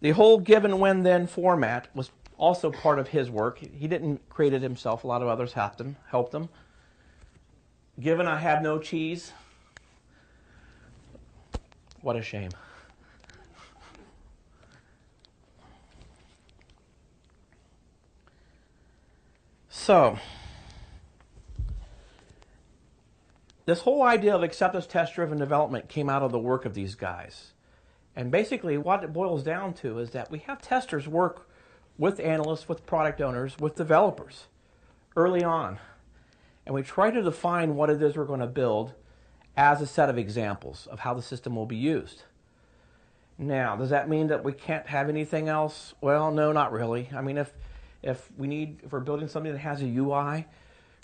The whole give and when then format was also part of his work. He didn't create it himself. A lot of others helped him. Given I have no cheese. What a shame. So, this whole idea of acceptance test-driven development came out of the work of these guys. And basically what it boils down to is that we have testers work with analysts, with product owners, with developers early on. And we try to define what it is we're going to build as a set of examples of how the system will be used. Now, does that mean that we can't have anything else? Well, no, not really. I mean, if we're building something that has a UI,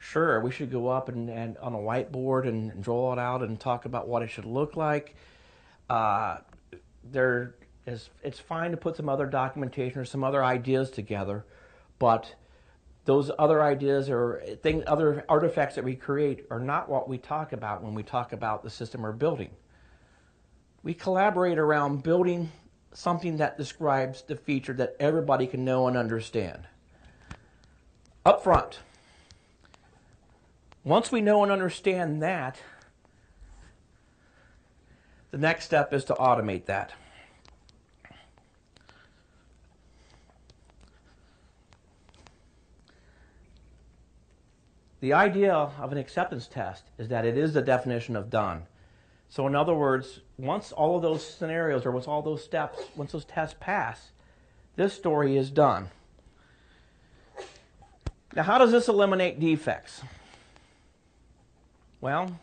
sure, we should go up and on a whiteboard and draw it out and talk about what it should look like. It's fine to put some other documentation or some other ideas together, but those other ideas or other artifacts that we create are not what we talk about when we talk about the system we're building. We collaborate around building something that describes the feature that everybody can know and understand. Up front. Once we know and understand that, the next step is to automate that. The idea of an acceptance test is that it is the definition of done. So in other words, once all of those scenarios or once all those steps, once those tests pass, this story is done. Now, how does this eliminate defects? Well,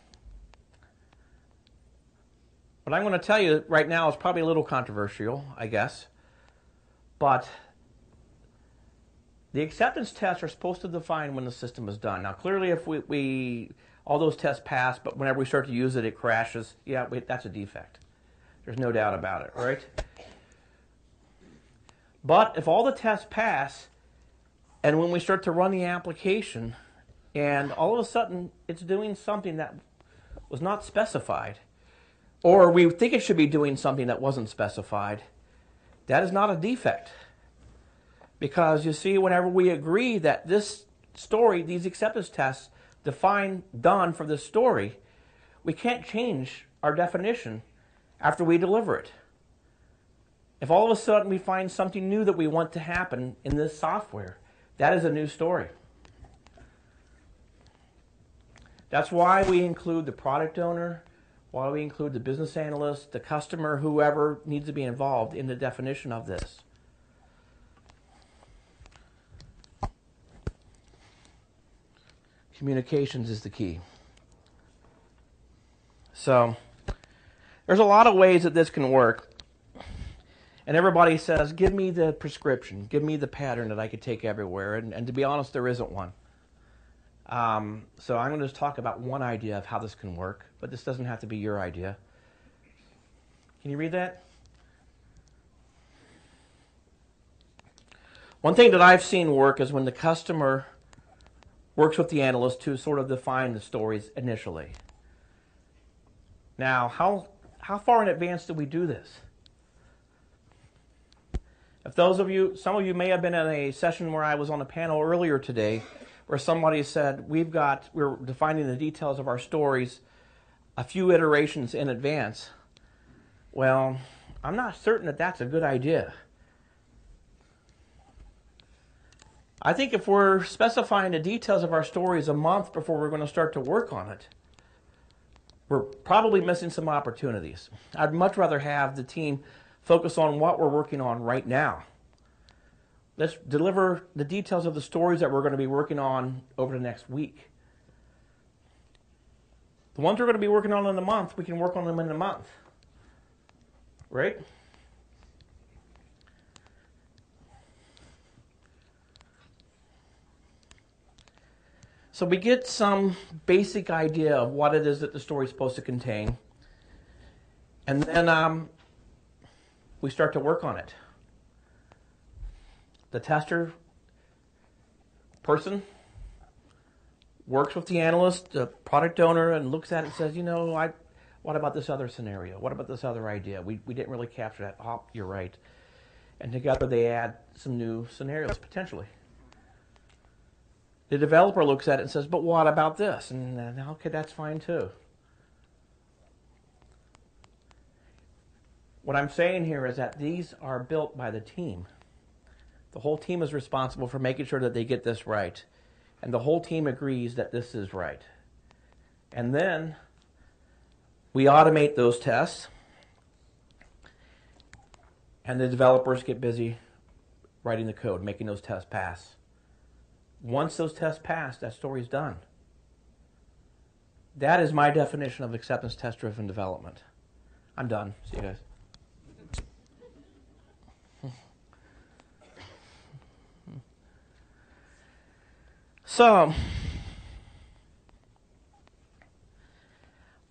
what I'm going to tell you right now is probably a little controversial, I guess, but the acceptance tests are supposed to define when the system is done. Now, clearly, if we all those tests pass, but whenever we start to use it, it crashes. Yeah, that's a defect. There's no doubt about it, right? But if all the tests pass, and when we start to run the application, and all of a sudden it's doing something that was not specified, or we think it should be doing something that wasn't specified, that is not a defect. Because you see, whenever we agree that this story, these acceptance tests define done for this story, we can't change our definition after we deliver it. If all of a sudden we find something new that we want to happen in this software, that is a new story. That's why we include the product owner, why we include the business analyst, the customer, whoever needs to be involved in the definition of this. Communications is the key. So, there's a lot of ways that this can work. And everybody says, give me the prescription, give me the pattern that I could take everywhere. And to be honest, there isn't one. So I'm going to just talk about one idea of how this can work, but this doesn't have to be your idea. Can you read that? One thing that I've seen work is when the customer works with the analyst to sort of define the stories initially. Now, how far in advance do we do this? If those of you, some of you may have been in a session where I was on a panel earlier today where somebody said, we're defining the details of our stories a few iterations in advance. Well, I'm not certain that that's a good idea. I think if we're specifying the details of our stories a month before we're going to start to work on it, we're probably missing some opportunities. I'd much rather have the team focus on what we're working on right now. Let's deliver the details of the stories that we're going to be working on over the next week. The ones we're going to be working on in a month, we can work on them in a month. Right? So we get some basic idea of what it is that the story is supposed to contain. And then we start to work on it. The tester person works with the analyst, the product owner, and looks at it and says, what about this other scenario? What about this other idea? We didn't really capture that. Oh, you're right. and together they add some new scenarios potentially. The developer looks at it and says, but what about this? And okay, that's fine too. What I'm saying here is that these are built by the team. The whole team is responsible for making sure that they get this right. And the whole team agrees that this is right. And then we automate those tests, and the developers get busy writing the code, making those tests pass. Once those tests pass, that story's done. That is my definition of acceptance test-driven development. I'm done. See you guys. So,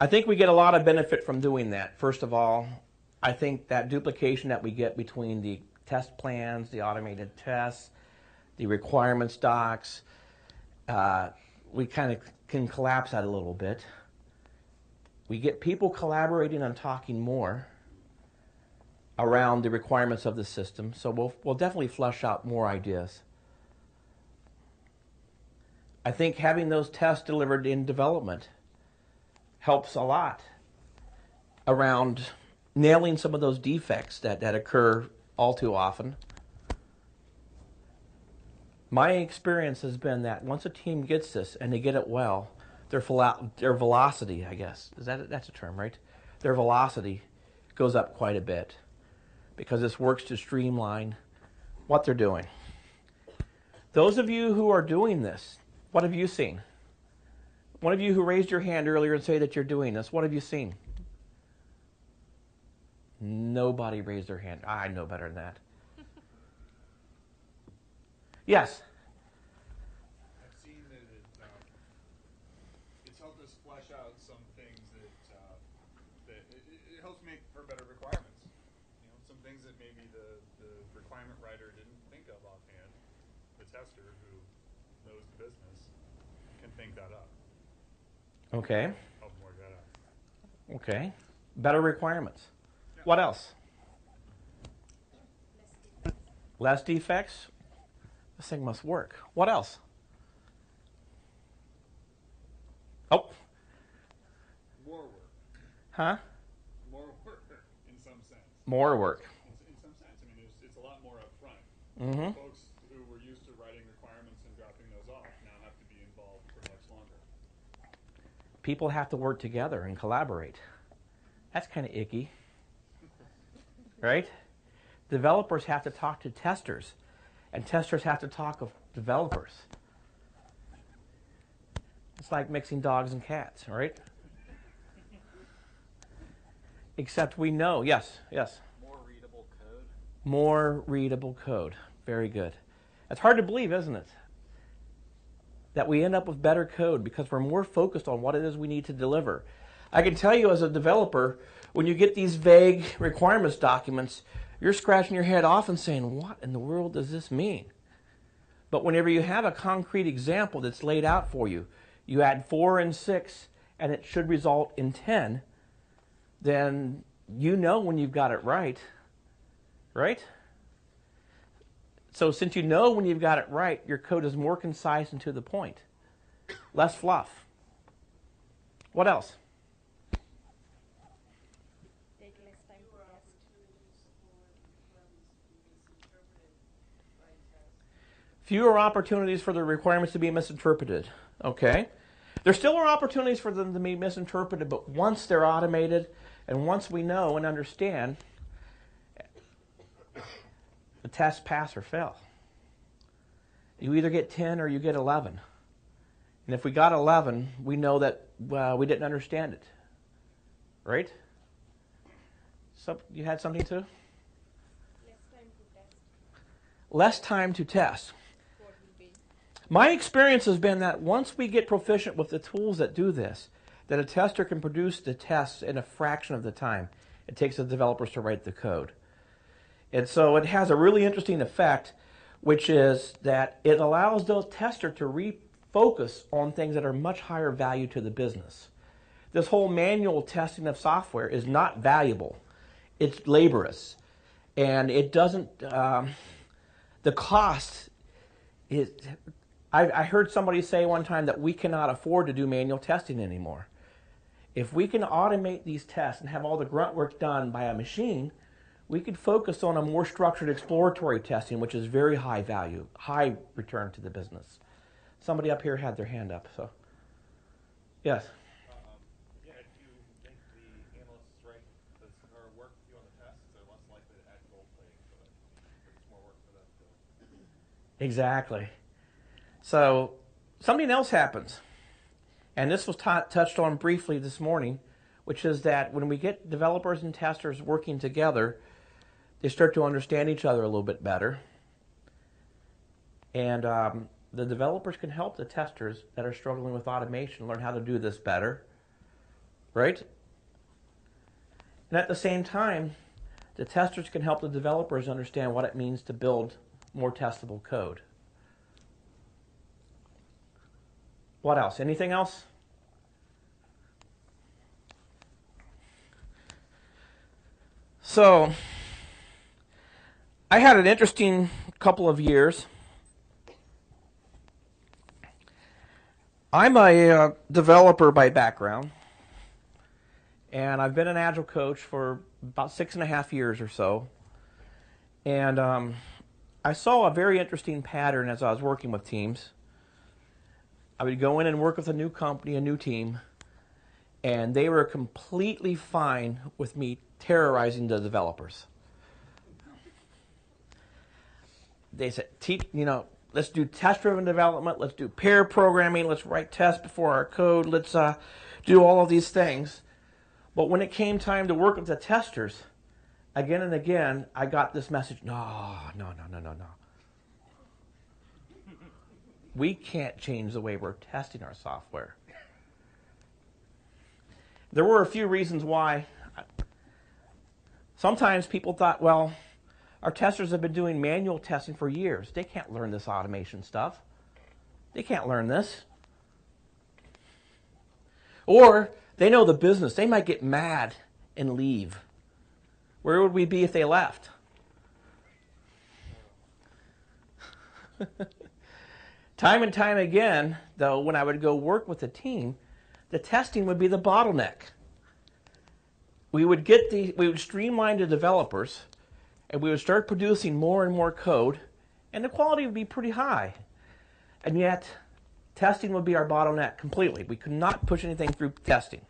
I think we get a lot of benefit from doing that. First of all, I think that duplication that we get between the test plans, the automated tests, the requirements docs, we kind of can collapse that a little bit. We get people collaborating on talking more around the requirements of the system, so we'll definitely flesh out more ideas. I think having those tests delivered in development helps a lot around nailing some of those defects that occur all too often. My experience has been that once a team gets this and they get it well, their velocity, I guess, that's a term, right? Their velocity goes up quite a bit because this works to streamline what they're doing. Those of you who are doing this, what have you seen? One of you who raised your hand earlier and say that you're doing this, what have you seen? Nobody raised their hand. I know better than that. Yes? I've seen that it's helped us flesh out some things that it helps make for better requirements. You know, some things that maybe the requirement writer didn't think of offhand. The tester who knows the business can think that up. Okay. Help them work that out. Okay. Better requirements. Yeah. What else? Less defects. This thing must work. What else? Oh. More work. Huh? More work in some sense. More work. In some sense. I mean, it's a lot more upfront. Mm-hmm. Folks who were used to writing requirements and dropping those off now have to be involved for much longer. People have to work together and collaborate. That's kind of icky. Right? Developers have to talk to testers, and testers have to talk to developers. It's like mixing dogs and cats, right? Except we know, yes. More readable code. More readable code. Very good. It's hard to believe, isn't it? That we end up with better code because we're more focused on what it is we need to deliver. I can tell you as a developer, when you get these vague requirements documents, you're scratching your head off and saying, what in the world does this mean? But whenever you have a concrete example that's laid out for you, you add 4 and 6, and it should result in 10, then you know when you've got it right? So since you know when you've got it right, your code is more concise and to the point. Less fluff. What else? Take less time to test. Fewer opportunities for the requirements to be misinterpreted. Okay. There still are opportunities for them to be misinterpreted, but once they're automated and once we know and understand, the test pass or fail. You either get 10 or you get 11. And if we got 11, we know that we didn't understand it. Right? So you had something too? Less time to test. Less time to test. What will be? My experience has been that once we get proficient with the tools that do this, that a tester can produce the tests in a fraction of the time it takes the developers to write the code. And so it has a really interesting effect, which is that it allows the tester to refocus on things that are much higher value to the business. This whole manual testing of software is not valuable. It's laborious. And it doesn't, the cost is, I heard somebody say one time that we cannot afford to do manual testing anymore. If we can automate these tests and have all the grunt work done by a machine, we could focus on a more structured exploratory testing, which is very high value, high return to the business. Somebody up here had their hand up, so. Yes? Yeah, if you make the analysts write or work with you on the tests, they're less likely to add gold plating to it. It's more work for them to do. Exactly. So something else happens, and this was touched on briefly this morning, which is that when we get developers and testers working together, they start to understand each other a little bit better. And the developers can help the testers that are struggling with automation learn how to do this better, right? And at the same time, the testers can help the developers understand what it means to build more testable code. What else? Anything else? So, I had an interesting couple of years. I'm a developer by background, and I've been an Agile coach for about 6.5 years or so. And I saw a very interesting pattern as I was working with teams. I would go in and work with a new company, a new team, and they were completely fine with me terrorizing the developers. They said, let's do test-driven development, let's do pair programming, let's write tests before our code, let's do all of these things. But when it came time to work with the testers, again and again, I got this message, no. We can't change the way we're testing our software. There were a few reasons why. Sometimes people thought, well, our testers have been doing manual testing for years. They can't learn this automation stuff. They can't learn this. Or they know the business. They might get mad and leave. Where would we be if they left? Time and time again, though, when I would go work with a team, the testing would be the bottleneck. We would streamline the developers, and we would start producing more and more code, and the quality would be pretty high. And yet, testing would be our bottleneck completely. We could not push anything through testing.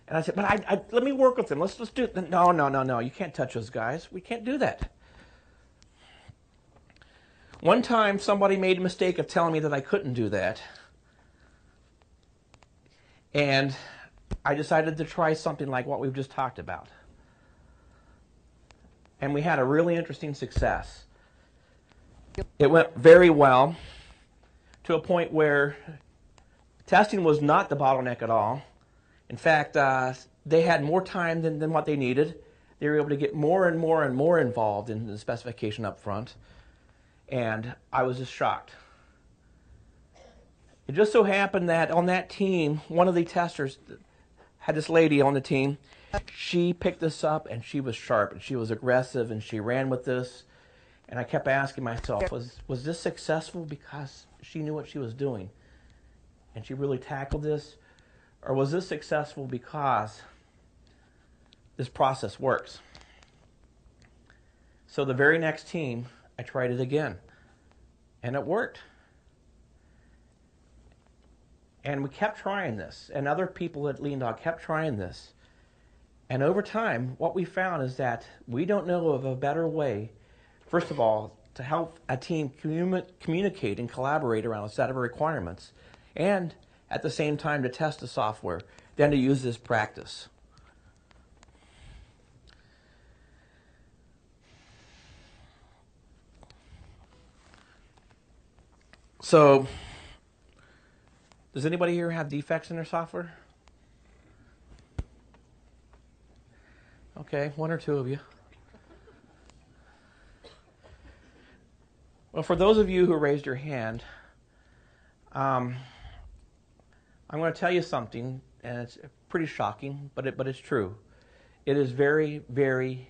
And I said, but let me work with them. Let's do it. No. You can't touch those guys. We can't do that. One time, somebody made a mistake of telling me that I couldn't do that. And I decided to try something like what we've just talked about. And we had a really interesting success. It went very well to a point where testing was not the bottleneck at all. In fact, they had more time than what they needed. They were able to get more and more involved in the specification up front. And I was just shocked. It just so happened that on that team, one of the testers had this lady on the team. She picked this up and she was sharp and she was aggressive and she ran with this. And I kept asking myself, was this successful because she knew what she was doing and she really tackled this? Or was this successful because this process works? So the very next team, I tried it again, and it worked. And we kept trying this, and other people at Lean Dog kept trying this. And over time, what we found is that we don't know of a better way, first of all, to help a team communicate and collaborate around a set of requirements, and at the same time to test the software than to use this practice. So, does anybody here have defects in their software? Okay, one or two of you. Well, for those of you who raised your hand, I'm going to tell you something, and it's pretty shocking, but it's true. It is very, very